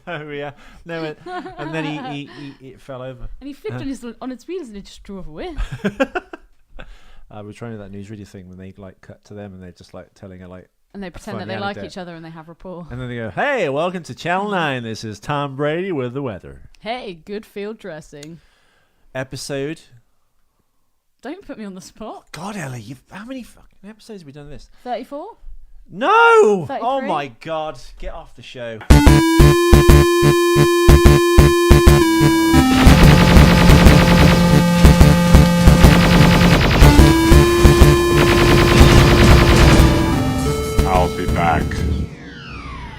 No, yeah, no, and then it fell over. And he flipped on its wheels and it just drove away. We're trying to do that newsreader thing when they like cut to them and they're just like telling her like. And they pretend that they like each other and they have rapport. And then they go, "Hey, welcome to Channel 9. This is Tom Brady with the weather." Hey, good field dressing. Episode. Don't put me on the spot. God, Ellie, how many fucking episodes have we done of this? 34? No! 33? Oh my God, get off the show. I'll be back.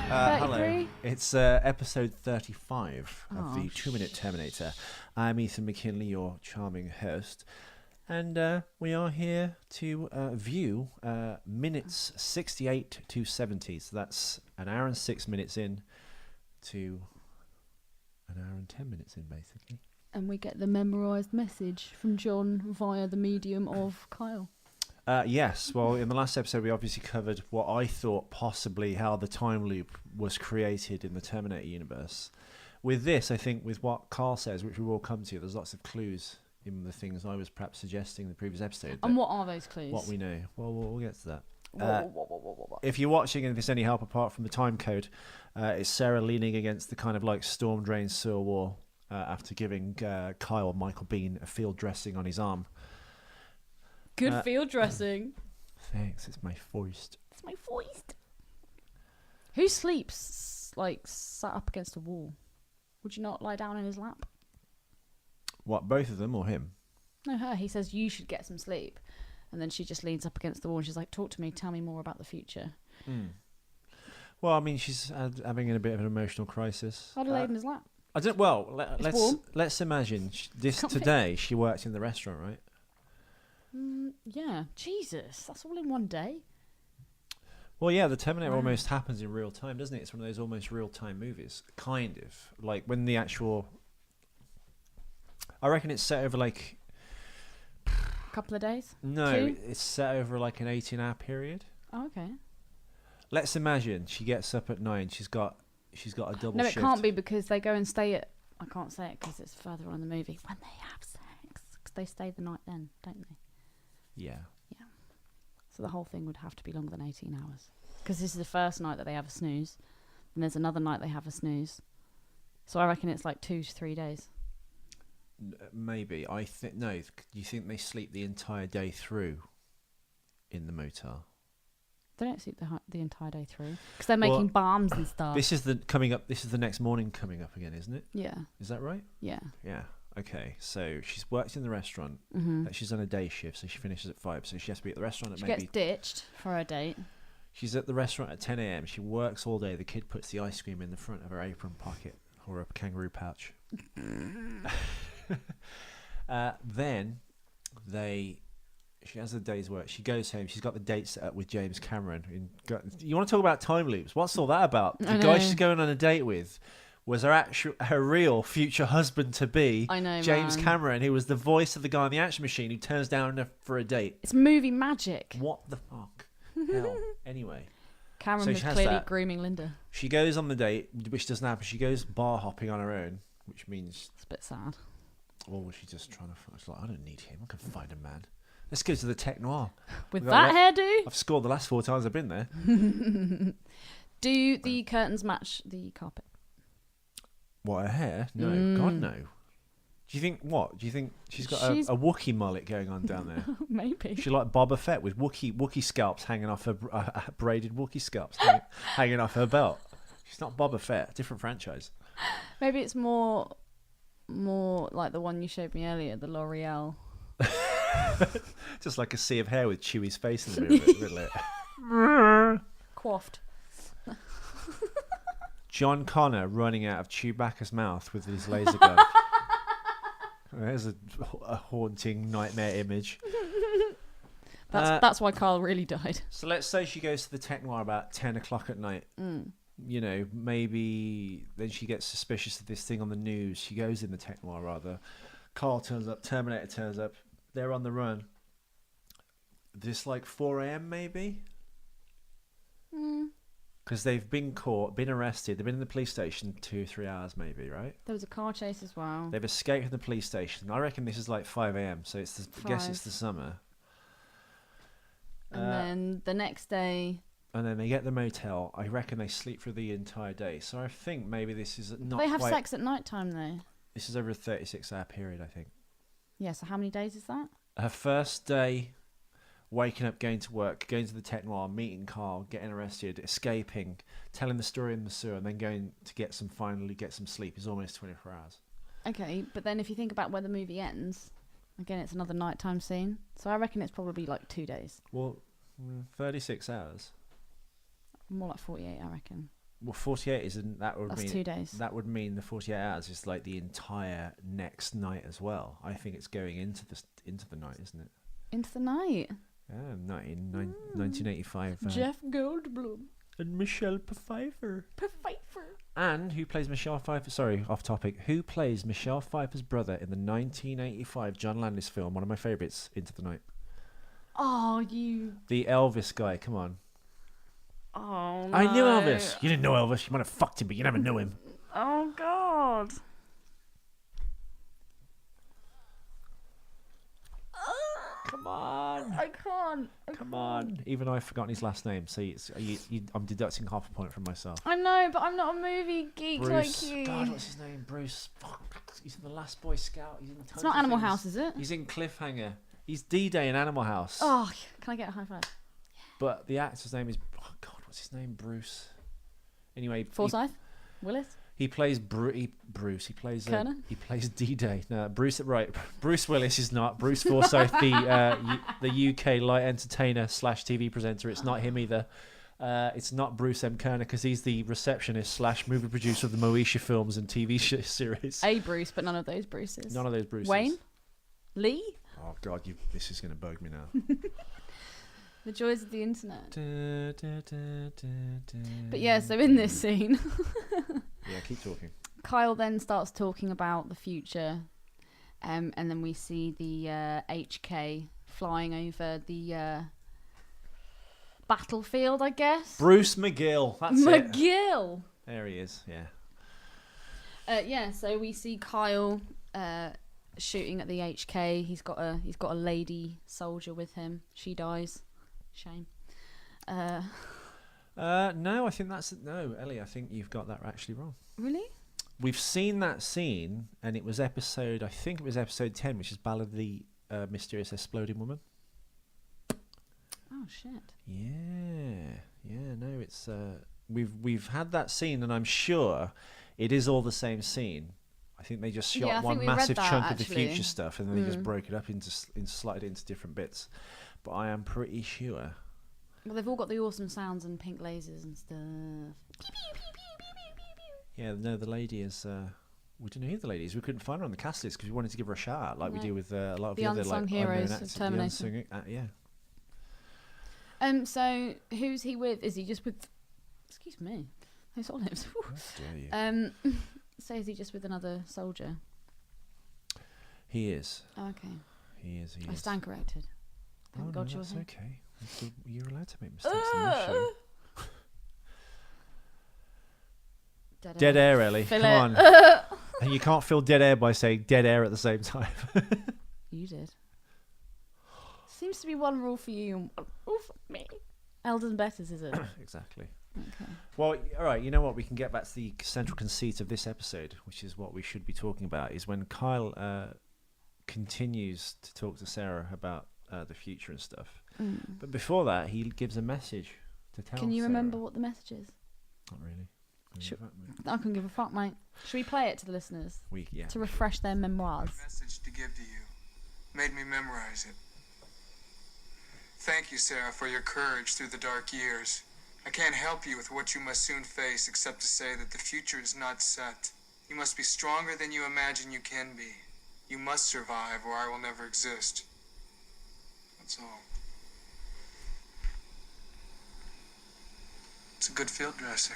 Hello. It's episode 35 of the 2-Minute Terminator. I'm Ethan McKinley, your charming host. And we are here to view minutes 68 to 70. So that's an hour and 6 minutes in to an hour and 10 minutes in, basically. And we get the memorised message from John via the medium of Kyle. Yes, well, in the last episode, we obviously covered what I thought possibly how the time loop was created in the Terminator universe. With this, I think, with what Carl says, which we will come to, there's lots of clues in the things I was perhaps suggesting in the previous episode. And what are those clues? What we know. Well, we'll get to that. If you're watching and if there's any help apart from the time code, it's Sarah leaning against the kind of like storm-drained sewer wall after giving Kyle Michael Biehn a field dressing on his arm. Good field dressing. Thanks, it's my foist. It's my foist. Who sleeps like sat up against a wall? Would you not lie down in his lap? What, both of them or him? No, her. He says you should get some sleep. And then she just leans up against the wall and she's like, talk to me, tell me more about the future. Well, I mean, she's having a bit of an emotional crisis. I'd have laid in his lap. I don't. Well, let's imagine this today. She worked in the restaurant, right? Yeah. Jesus, that's all in one day. Well, yeah, the Terminator almost happens in real time, doesn't it? It's one of those almost real-time movies, kind of. Like when the actual... I reckon it's set over like... A couple of days? No, 2? it's set over like an 18-hour period. Oh, okay. Let's imagine she gets up at 9. She's got a double shift. No, it can't be because they go and stay at... I can't say it because it's further on in the movie. When they have sex. Because they stay the night then, don't they? Yeah. Yeah. So the whole thing would have to be longer than 18 hours. Because this is the first night that they have a snooze. And there's another night they have a snooze. So I reckon it's like 2 to 3 days. Maybe. I think... No, do you think they sleep the entire day through in the motel? They don't sleep the entire day through. Because they're making bombs and stuff. This is the next morning coming up again, isn't it? Yeah. Is that right? Yeah. Yeah. Okay, so she's worked in the restaurant. She's on a day shift, so she finishes at 5. So she has to be at the restaurant at She gets ditched for a date. She's at the restaurant at 10 a.m. She works all day. The kid puts the ice cream in the front of her apron pocket or a kangaroo pouch. Then she has a day's work. She goes home. She's got the date set up with James Cameron. You want to talk about time loops? What's all that about? The guy she's going on a date with was her real future husband to be. I know, James man. Cameron, who was the voice of the guy on the Action Machine who turns down for a date. It's movie magic. What the fuck? Hell. Anyway. Cameron was clearly grooming Linda. She goes on the date, which doesn't happen. She goes bar hopping on her own, which means... It's a bit sad. Or was she just trying to... It's like, I don't need him. I can find a man. Let's go to the Tech Noir. With that hairdo? I've scored the last 4 times I've been there. Do the curtains match the carpet? What, her hair? No. God, no. Do you think she's got a Wookiee mullet going on down there? Maybe. She like Boba Fett with Wookiee scalps hanging off her... braided Wookiee scalps hanging off her belt. She's not Boba Fett. Different franchise. Maybe it's more like the one you showed me earlier, the L'Oreal. Just like a sea of hair with Chewie's face in the middle of it. Coiffed. John Connor running out of Chewbacca's mouth with his laser gun. There's a haunting nightmare image. That's why Carl really died. So let's say she goes to the Tech Noir about 10 o'clock at night. You know, maybe then she gets suspicious of this thing on the news. She goes in the Tech Noir, rather. Carl turns up, Terminator turns up. They're on the run. This like 4 a.m. maybe? Because they've been caught, been arrested, they've been in the police station 2-3 hours maybe, right? There was a car chase as well. They've escaped from the police station. I reckon this is like 5 a.m, so I guess it's the summer. And then the next day... And then they get the motel. I reckon they sleep for the entire day. So I think maybe this is not They have sex at night time, though. This is over a 36-hour period, I think. Yeah, so how many days is that? Her first day, waking up, going to work, going to the Tech Noir, meeting Carl, getting arrested, escaping, telling the story in the sewer, and then going to finally get some sleep is almost 24 hours. Okay, but then if you think about where the movie ends, again, it's another nighttime scene. So I reckon it's probably like 2 days. Well, 36 hours. More like 48, I reckon. Well, 48 isn't. That's 2 days. That would mean the 48 hours is like the entire next night as well. I think it's going into the night, isn't it? Into the night. Yeah, 1985. Jeff Goldblum and Michelle Pfeiffer. Pfeiffer. And who plays Michelle Pfeiffer? Sorry, off topic. Who plays Michelle Pfeiffer's brother in the 1985 John Landis film? One of my favourites, Into the Night. Oh, you. The Elvis guy. Come on. Oh, no. I knew Elvis. You didn't know Elvis. You might have fucked him, but you never knew him. Oh, God. Come on. I can't. Come on. Even I've forgotten his last name, so I'm deducting half a point from myself. I know, but I'm not a movie geek Bruce. like you. God, what's his name? Bruce. Fuck. He's in The Last Boy Scout. He's in tons It's not of Animal things. House, is it? He's in Cliffhanger. He's D-Day in Animal House. Oh, can I get a high five? But the actor's name is... Oh, God, what's his name? Bruce. Anyway... Forsyth? Willis? He plays Bruce. He plays... Kerner? He plays D-Day. No, Bruce... Right. Bruce Willis is not. Bruce Forsyth, the UK light entertainer / TV presenter. It's not him either. It's not Bruce M. Kerner because he's the receptionist / movie producer of the Moesha films and TV series. A Bruce, but none of those Bruces. None of those Bruces. Wayne? Lee? Oh, God. This is going to bug me now. The joys of the internet. Da, da, da, da, da. But yeah, so in this scene... Yeah, keep talking. Kyle then starts talking about the future, and then we see the HK flying over the battlefield, I guess. Bruce McGill. That's it. McGill. There he is. Yeah. Yeah. So we see Kyle shooting at the HK. He's got a lady soldier with him. She dies. Shame. No, I think no, Ellie. I think you've got that actually wrong. Really? We've seen that scene, and it was episode 10, which is Ballad of the Mysterious Exploding Woman. Oh shit. Yeah. No, it's we've had that scene, and I'm sure it is all the same scene. I think they just shot one massive chunk of the future stuff, and then they just broke it up slotted into different bits. But I am pretty sure. Well, they've all got the awesome sounds and pink lasers and stuff. Yeah, no, the lady is... we didn't know who the lady is. We couldn't find her on the cast list because we wanted to give her a shout out like we do with a lot of the other unsung heroes of Terminator. Yeah. So who's he with? Is he just with... Excuse me. Those olives. How dare you. So is he just with another soldier? He is. Oh, okay. He is. I stand corrected. Thank God you're that's here. okay. You're allowed to make mistakes in this show. Dead air, Ellie. Fill Come it. on. And you can't fill dead air by saying dead air at the same time. You did. Seems to be one rule for you and one rule for me. Elders and betters, is it? Exactly. Okay. Well, all right. You know what? We can get back to the central conceit of this episode, which is what we should be talking about, is when Kyle continues to talk to Sarah about the future and stuff. But before that, he gives a message to tell Can you Sarah. remember what the message is? Not really. I can give a fuck, mate. Should we play it to the listeners? To refresh their memoirs. Message to give to you. Made me memorize it. Thank you, Sarah, for your courage through the dark years. I can't help you with what you must soon face except to say that the future is not set. You must be stronger than you imagine you can be. You must survive or I will never exist. That's all. It's a good field dressing.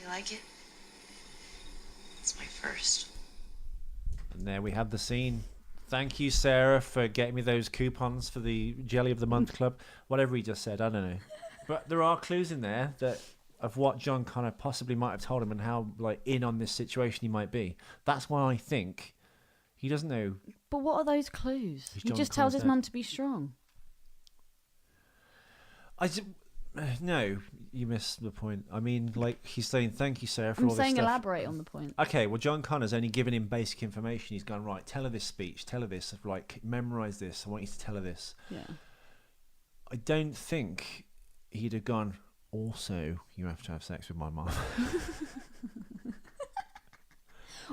You like it? It's my first. And there we have the scene. Thank you, Sarah, for getting me those coupons for the Jelly of the Month Club. Whatever he just said, I don't know. But there are clues in there that of what John Connor possibly might have told him and how like in on this situation he might be. That's why I think he doesn't know. But what are those clues? He's He John just tells Connor's his dad. mum to be strong. No, you missed the point. I mean, like he's saying, "Thank you, Sarah, for I'm all saying this stuff." elaborate on the point. Okay, well, John Connor's only given him basic information. He's gone, right, tell her this speech, tell her this, like, memorise this. I want you to tell her this. Yeah. I don't think he'd have gone, also, you have to have sex with my mum.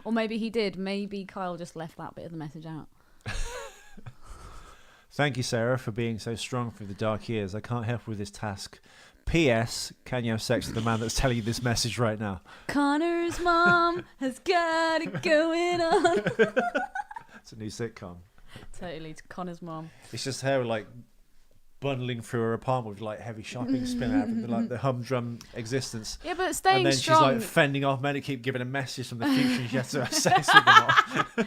Or maybe he did. Maybe Kyle just left that bit of the message out. Thank you, Sarah, for being so strong through the dark years. I can't help with this task. P.S. Can you have sex with the man that's telling you this message right now? Connor's mom has got it going on. It's a new sitcom. Totally, to Connor's mom. It's just her, like, bundling through her apartment with, like, heavy shopping spin out of like the humdrum existence. Yeah, but staying And then strong. she's, like, fending off men to keep giving a message from the future and she has to have sex with them all.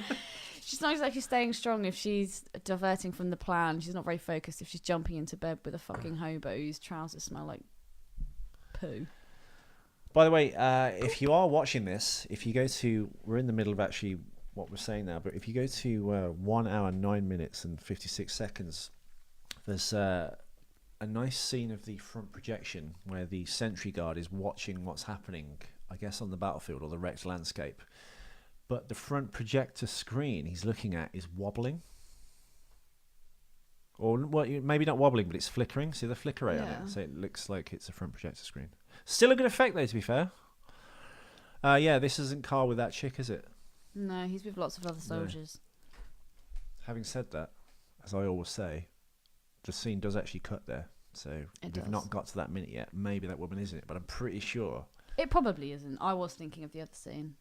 She's not exactly staying strong if she's diverting from the plan. She's not very focused if she's jumping into bed with a fucking hobo whose trousers smell like poo. By the way, if you are watching this, if you go to... We're in the middle of actually what we're saying now, but if you go to 1 hour, 9 minutes and 56 seconds, there's a nice scene of the front projection where the sentry guard is watching what's happening, I guess, on the battlefield or the wrecked landscape. But the front projector screen he's looking at is wobbling. Or well, maybe not wobbling, but it's flickering. See the flicker rate on Yeah. it? So it looks like it's a front projector screen. Still a good effect, though, to be fair. Yeah, this isn't Carl with that chick, is it? No, he's with lots of other soldiers. Having said that, as I always say, the scene does actually cut there. So It we've does. not got to that minute yet. Maybe that woman isn't it, but I'm pretty sure. It probably isn't. I was thinking of the other scene.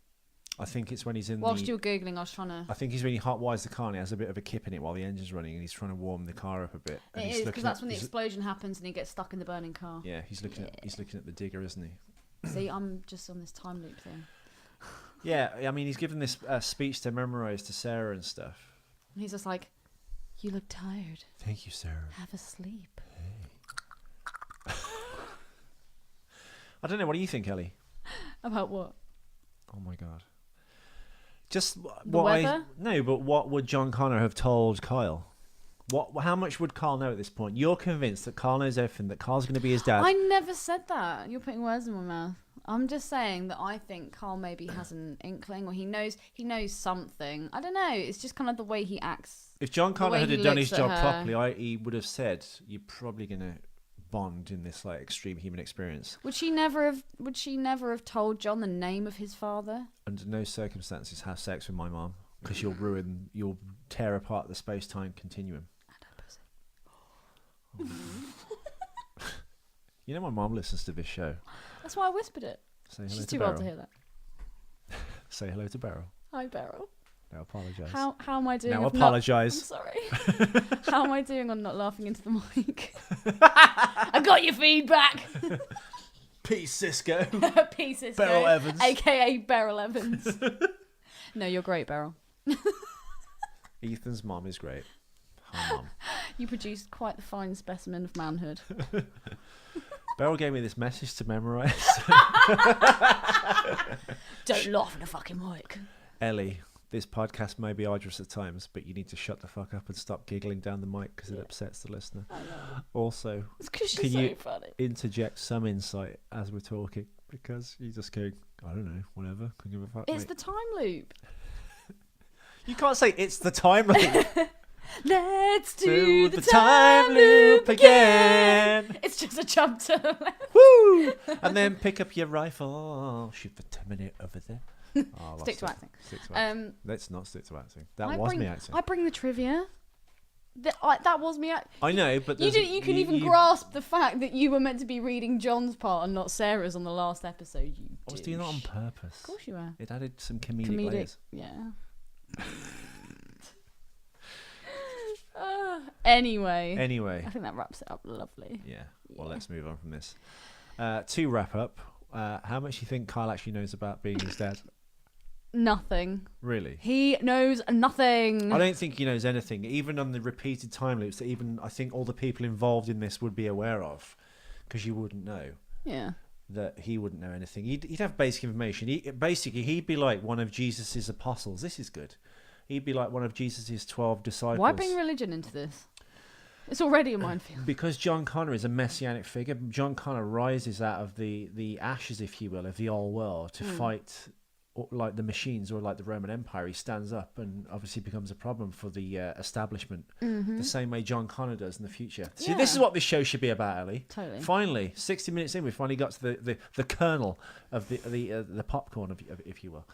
I think it's when he's in Whilst the... you were Googling, I was trying to... I think he's when he hotwires the car and he has a bit of a kip in it while the engine's running and he's trying to warm the car up a bit. And It he's is, looking because that's at- when the he's- explosion happens and he gets stuck in the burning car. Yeah, he's looking at the digger, isn't he? See, I'm just on this time loop thing. Yeah, I mean, he's given this speech to memorise to Sarah and stuff. And he's just like, you look tired. Thank you, Sarah. Have a sleep. I don't know, what do you think, Ellie? About what? Oh my god. Just The weather? No, but what would John Connor have told Kyle? How much would Carl know at this point? You're convinced that Carl knows everything, that Carl's going to be his dad. I never said that. You're putting words in my mouth. I'm just saying that I think Carl maybe has an inkling, or he knows something. I don't know. It's just kind of the way he acts. If John Connor way had he done his looks at job her. properly, he would have said, "You're probably going to bond in this like extreme human experience." Would she never have told John the name of his father? Under no circumstances have sex with my mom, because you'll tear apart the space-time continuum. You know my mom listens to this show. That's why I whispered it. Say hello She's to too Beryl. old to hear that. Say hello to Beryl. Hi, Beryl. Now apologise. How am I doing? Now of not- apologise. I'm sorry. How am I doing on not laughing into the mic? I got your feedback. Peace, Cisco. Pieces. Beryl Evans. AKA Beryl Evans. No, you're great, Beryl. Ethan's mom is great. Hi, Mom. You produced quite the fine specimen of manhood. Beryl gave me this message to memorise. Don't laugh in the fucking mic. Ellie, this podcast may be arduous at times, but you need to shut the fuck up and stop giggling down the mic because it upsets the listener. I know. Also, It's because Can she's so you- funny. interject some insight as we're talking because you just go, I don't know, whatever. Couldn't give a fuck. It's mate." the time loop. You can't say it's the time loop. Let's Do do the time loop again. It's just a jump to the left. Woo! And then pick up your rifle. Shoot the Terminator over there. Oh, I lost Stick to it. acting. Stick to acting. Let's not stick to acting. That was me acting. I bring the trivia. That was me. I know, but You there's- didn't. You can even grasp the fact that you were meant to be reading John's part and not Sarah's on the last episode. You. I was doing that on douche. purpose. Of course you were. It added some comedic layers. Yeah. Anyway. Anyway, I think that wraps it up lovely. yeah. Well, Yeah. let's move on from this. To wrap up, how much do you think Kyle actually knows about being his dad? Nothing. Really? He knows nothing. I don't think he knows anything, even on the repeated time loops that even I think all the people involved in this would be aware of. because you wouldn't know. Yeah. That he wouldn't know anything. He'd have basic information. He'd be like one of Jesus's apostles. This is good. He'd be like one of Jesus's 12 disciples. Why bring religion into this? It's already a minefield. Because John Connor is a messianic figure. John Connor rises out of the ashes, if you will, of the old world to fight like the machines or like the Roman Empire. He stands up and obviously becomes a problem for the establishment, the same way John Connor does in the future. See, this is what this show should be about, Ellie. Totally. Finally, 60 minutes in, we finally got to the kernel of the popcorn, if you will.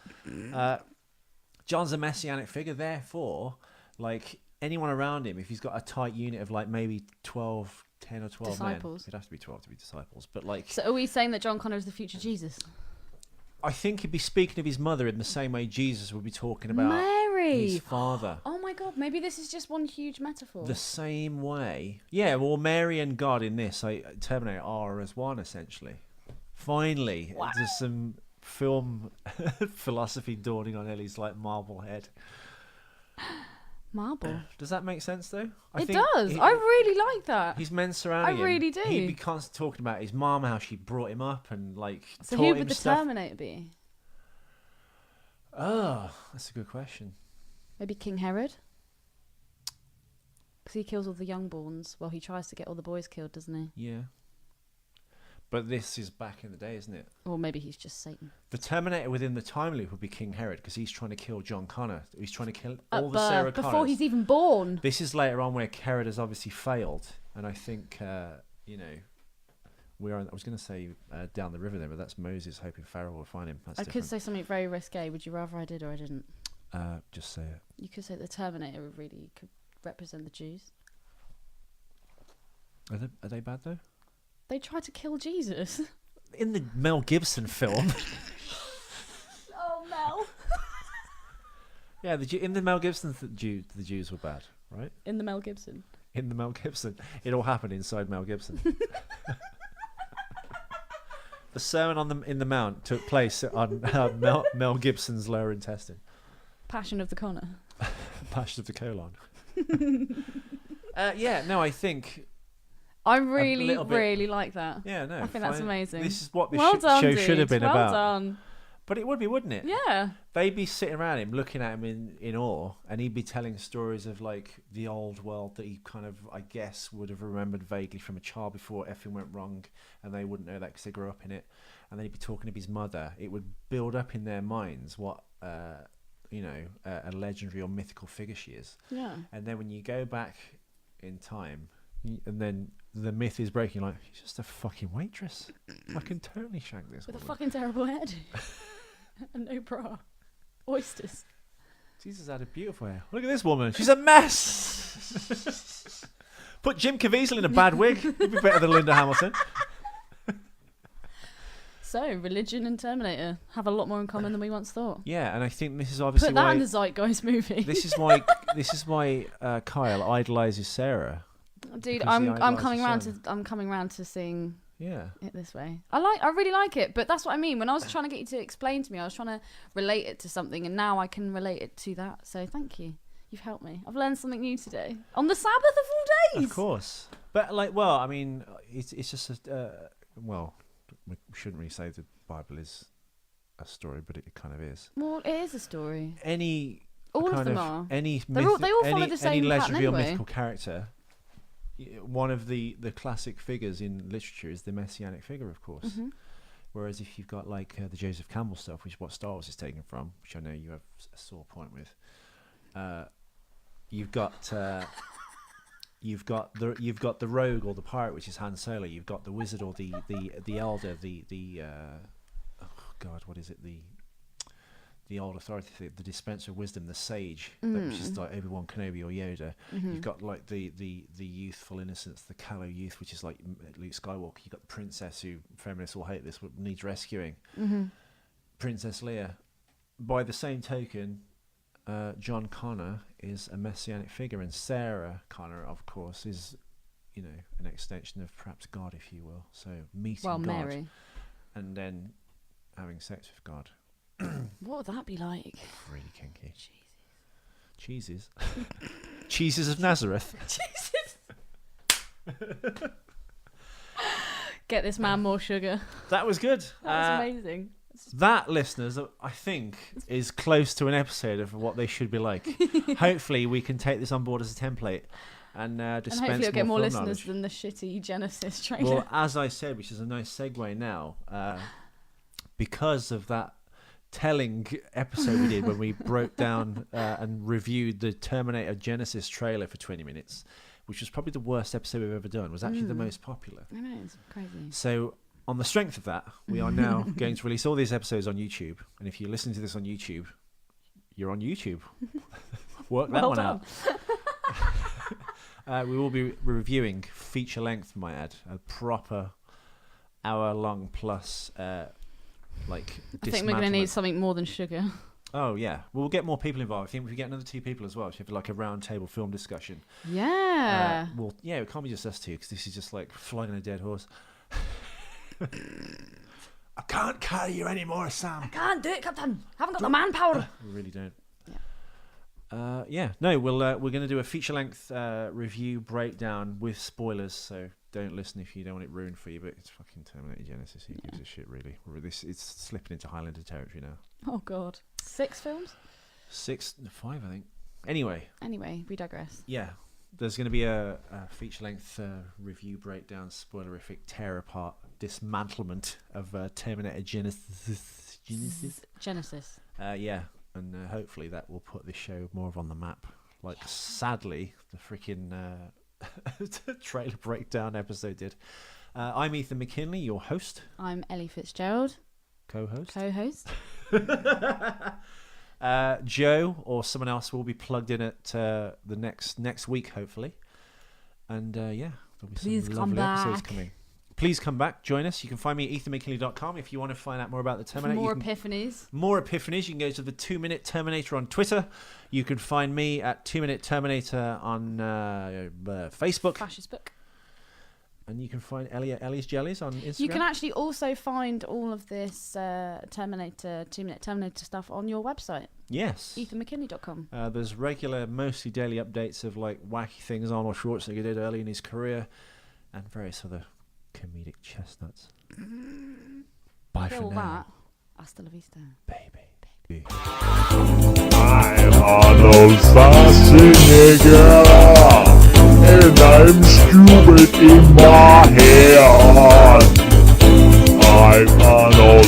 John's a messianic figure, therefore, like anyone around him, if he's got a tight unit of like maybe 10 or 12 disciples. men, it'd have to be 12 to be disciples. But like, so are we saying that John Connor is the future Jesus? I think he'd be speaking of his mother in the same way Jesus would be talking about Mary, his father. Oh my God, maybe this is just one huge metaphor. The same way. Yeah, well, Mary and God in this, Terminator, are as one, essentially. Finally, there's some film philosophy dawning on Ellie's like marble head. Marble. Does that make sense, though? It does. I really like that. His men surrounding him. I really do. He'd be constantly talking about his mum, how she brought him up, and like. So taught who him would the stuff. Terminator be? Oh, that's a good question. Maybe King Herod. Because he kills all the youngborns. Well, he tries to get all the boys killed, doesn't he? Yeah. But this is back in the day, isn't it? Or maybe he's just Satan. The Terminator within the time loop would be King Herod because he's trying to kill John Connor. He's trying to kill all the Sarah Connors. Before he's even born. This is later on where Herod has obviously failed. And I think, you know, I was going to say down the river there, but that's Moses hoping Pharaoh will find him. That's I different. could say something very risque. Would you rather I did or I didn't? Just say it. You could say the Terminator really could represent the Jews. Are they bad, though? They tried to kill Jesus. In the Mel Gibson film. Oh, Mel. Yeah, in the Mel Gibson, the Jews were bad, right? In the Mel Gibson. In the Mel Gibson. It all happened inside Mel Gibson. The Sermon in the Mount took place on Mel Gibson's lower intestine. Passion of the Connor. Passion of the colon. I think... I really like that. Yeah, no. I think that's amazing. This is what this done, show dude. should have been about. Well done. But it would be, wouldn't it? Yeah. They'd be sitting around him, looking at him in awe, and he'd be telling stories of like the old world that he kind of, I guess, would have remembered vaguely from a child before everything went wrong, and they wouldn't know that because they grew up in it. And then he'd be talking to his mother. It would build up in their minds what, a legendary or mythical figure she is. Yeah. And then when you go back in time, and then the myth is breaking, like, she's just a fucking waitress. I can totally shank this With woman. a fucking terrible head. And no bra. Oysters. Jesus had a beautiful hair. Look at this woman. She's a mess. Put Jim Caviezel in a bad wig. He'd be better than Linda Hamilton. So, religion and Terminator have a lot more in common than we once thought. Yeah, and I think this is obviously Put that why in the Zeitgeist movie. this is why Kyle idolizes Sarah. Dude, Because he I'm coming idolises round to seeing Yeah. it this way. I really like it, but that's what I mean. When I was trying to get you to explain to me, I was trying to relate it to something, and now I can relate it to that. So thank you. You've helped me. I've learned something new today on the Sabbath of all days. Of course, but I mean, it's just we shouldn't really say the Bible is a story, but it kind of is. Well, it is a story. All of them are. Any They all follow the same any pattern legendary or anyway. mythical character. One of the classic figures in literature is the messianic figure, of course. Mm-hmm. Whereas if you've got like the Joseph Campbell stuff, which is what Star Wars is taken from, which I know you have a sore point with, you've got the rogue or the pirate, which is Han Solo. You've got the wizard or the elder, what is it, the old authority, the dispenser of wisdom, the sage, which is like Obi-Wan Kenobi or Yoda. Mm-hmm. You've got like the youthful innocence, the callow youth, which is like Luke Skywalker. You've got the princess, who feminists will hate this, but needs rescuing. Mm-hmm. Princess Leia. By the same token, John Connor is a messianic figure, and Sarah Connor, of course, is, an extension of perhaps God, if you will. So meeting God, Mary. and then having sex with God. What would that be like? Really kinky. Cheeses. Cheeses of Nazareth. Jesus. Get this man more sugar. That was good. That was amazing. That, listeners, I think is close to an episode of what they should be like. Hopefully, we can take this on board as a template and dispense And hopefully, it'll get more film listeners knowledge. than the shitty Genesis trailer. Well, as I said, which is a nice segue now, because of that telling episode we did when we broke down and reviewed the Terminator Genesis trailer for 20 minutes, which was probably the worst episode we've ever done, was actually the most popular. I know, it's crazy. So, on the strength of that, we are now going to release all these episodes on YouTube. And if you're listening to this on YouTube, you're on YouTube. Work that one out. We will be reviewing feature length, might add, a proper hour-long plus, I think we're going to need something more than sugar. Oh, yeah. We'll get more people involved. I think if we get another 2 people as well, if you have like a round table film discussion. Yeah. It can't be just us 2 because this is just like flogging a dead horse. I can't carry you anymore, Sam. I can't do it, Captain. Haven't got the manpower. We really don't. No, we're going to do a feature-length review breakdown with spoilers, so don't listen if you don't want it ruined for you, but it's fucking Terminator Genesis. Who gives a shit, really? It's slipping into Highlander territory now. Oh, God. 6 films? 5, I think. Anyway, we digress. Yeah, there's going to be a feature-length review breakdown, spoilerific, tear-apart, dismantlement of Terminator Genesis. Genesis. Yeah. And hopefully that will put this show more on the map. Like, sadly, the freaking trailer breakdown episode did. I'm Ethan McKinley, your host. I'm Ellie Fitzgerald. Co-host. Joe or someone else will be plugged in at the next week, hopefully. And there'll be Please some come lovely episodes back. coming. Please come back, join us. You can find me at ethanmckinley.com if you want to find out more about the Terminator. More epiphanies. More epiphanies. You can go to the 2 Minute Terminator on Twitter. You can find me at 2 Minute Terminator on Facebook. Fascist book. And you can find Ellie at Ellie's Jellies on Instagram. You can actually also find all of this Terminator, 2 Minute Terminator stuff on your website. Yes. ethanmckinley.com. There's regular, mostly daily updates of like wacky things Arnold Schwarzenegger did early in his career and various other comedic chestnuts. Bye Kill for now. that. Hasta la vista. Baby. I'm Arnold Schwarzenegger, and I'm stupid in my head. I'm Arnold